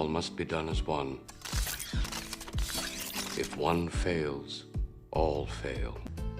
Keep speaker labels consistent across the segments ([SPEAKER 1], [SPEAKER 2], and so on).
[SPEAKER 1] all must be done as one. If one fails, all fail.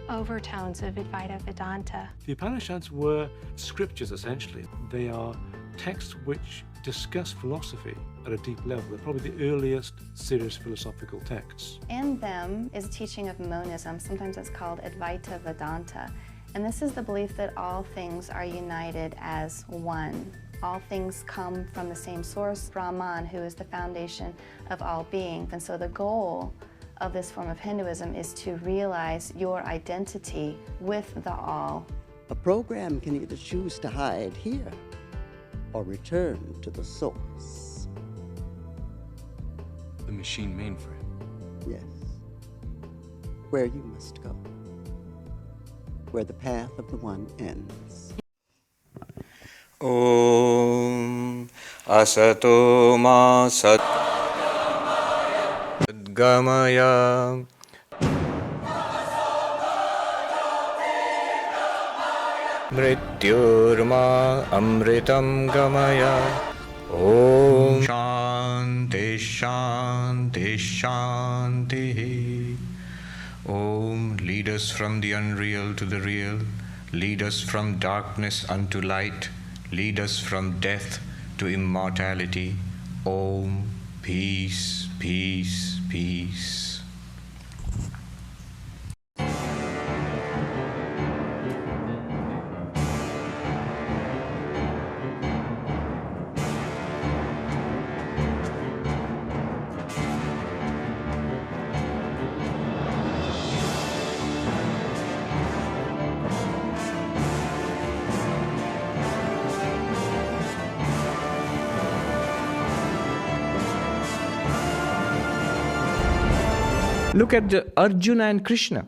[SPEAKER 2] Overtones of Advaita Vedanta.
[SPEAKER 3] The Upanishads were scriptures, essentially. They are texts which discuss philosophy at a deep level. They're probably the earliest serious philosophical texts.
[SPEAKER 4] In them is a teaching of monism. Sometimes it's called Advaita Vedanta. And this is the belief that all things are united as one. All things come from the same source, Brahman, who is the foundation of all being. And so the goal of this form of Hinduism is to realize your identity with the all.
[SPEAKER 5] A program can either choose to hide here or return to the source.
[SPEAKER 6] The machine mainframe.
[SPEAKER 5] Yes. Where you must go. Where the path of the one ends.
[SPEAKER 7] Om Asato Ma Sat Gamaya Mrityurma Amritam Gamaya. Om Shanti Shanti Shanti. Om, lead us from the unreal to the real. Lead us from darkness unto light. Lead us from death to immortality. Om, peace, peace, peace.
[SPEAKER 8] Look at Arjuna and Krishna.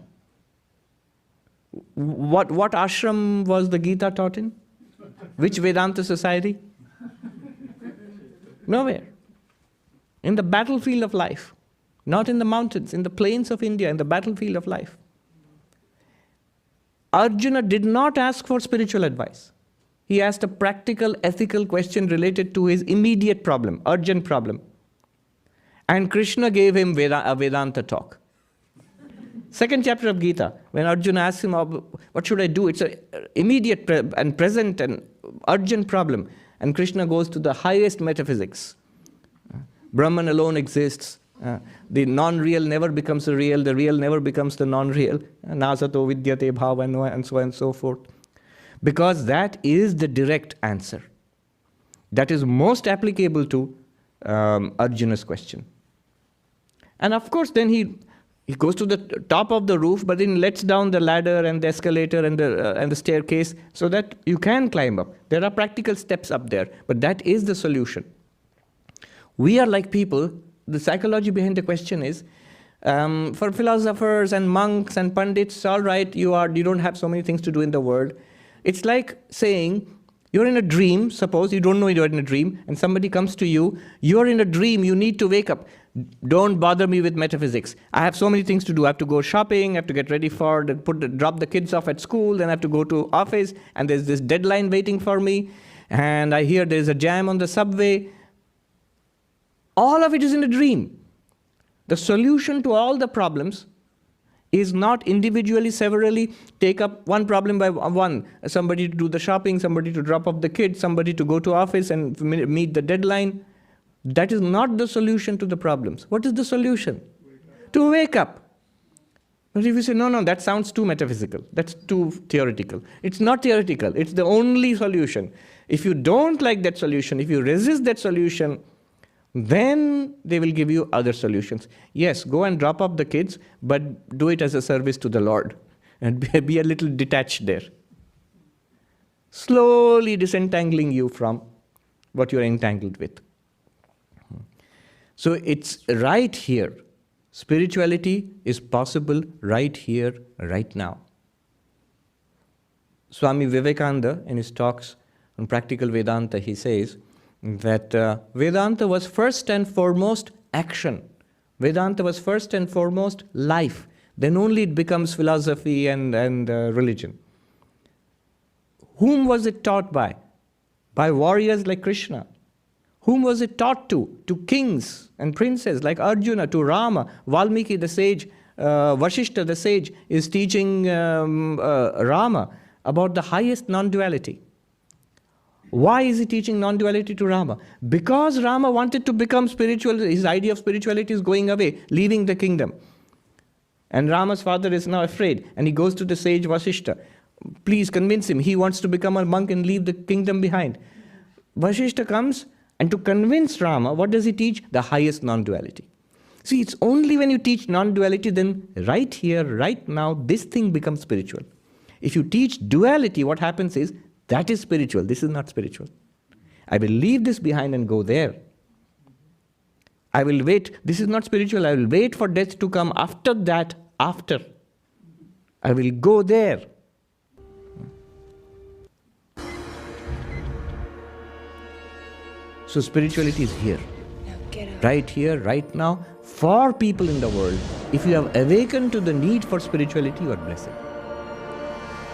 [SPEAKER 8] What ashram was the Gita taught in? Which Vedanta society? Nowhere. In the battlefield of life. Not in the mountains, in the plains of India, in the battlefield of life. Arjuna did not ask for spiritual advice. He asked a practical, ethical question related to his immediate problem, urgent problem. And Krishna gave him a Vedanta talk. Second chapter of Gita, when Arjuna asks him, what should I do? It's an immediate and present and urgent problem. And Krishna goes to the highest metaphysics. Brahman alone exists. The non-real never becomes the real never becomes the non-real. Nasato vidyate bhava, and so on and so forth. Because that is the direct answer. That is most applicable to Arjuna's question. And of course, then he goes to the top of the roof, but then lets down the ladder and the escalator and the staircase so that you can climb up. There are practical steps up there, but that is the solution. We are like people. The psychology behind the question is, for philosophers and monks and pandits, all right, you don't have so many things to do in the world. It's like saying, you're in a dream, suppose you don't know you're in a dream, and somebody comes to you, you're in a dream, you need to wake up. Don't bother me with metaphysics. I have so many things to do. I have to go shopping, I have to get ready for, drop the kids off at school, then I have to go to office, and there's this deadline waiting for me, and I hear there's a jam on the subway. All of it is in a dream. The solution to all the problems is not individually, severally take up one problem by one. Somebody to do the shopping, somebody to drop off the kids, somebody to go to office and meet the deadline. That is not the solution to the problems. What is the solution? To wake up. But if you say, no, that sounds too metaphysical, that's too theoretical. It's not theoretical, it's the only solution. If you don't like that solution, if you resist that solution, then they will give you other solutions. Yes, go and drop off the kids, but do it as a service to the Lord. And be a little detached there. Slowly disentangling you from what you're entangled with. So it's right here. Spirituality is possible right here, right now. Swami Vivekananda, in his talks on practical Vedanta, he says that Vedanta was first and foremost action. Vedanta was first and foremost life. Then only it becomes philosophy and religion. Whom was it taught by? By warriors like Krishna, Whom was it taught to? To kings and princes like Arjuna, to Rama. Valmiki the sage, Vashishta the sage is teaching Rama about the highest non-duality. Why is he teaching non-duality to Rama? Because Rama wanted to become spiritual. His idea of spirituality is going away, leaving the kingdom. And Rama's father is now afraid, and he goes to the sage Vashishta. Please convince him. He wants to become a monk and leave the kingdom behind. Vashishta comes, and to convince Rama, what does he teach? The highest non-duality. See, it's only when you teach non-duality, then right here, right now, this thing becomes spiritual. If you teach duality, what happens is, that is spiritual, this is not spiritual. I will leave this behind and go there. I will wait, this is not spiritual, I will wait for death to come after that, after. I will go there. So spirituality is here. Right here, right now, for people in the world. If you have awakened to the need for spirituality, you are blessed.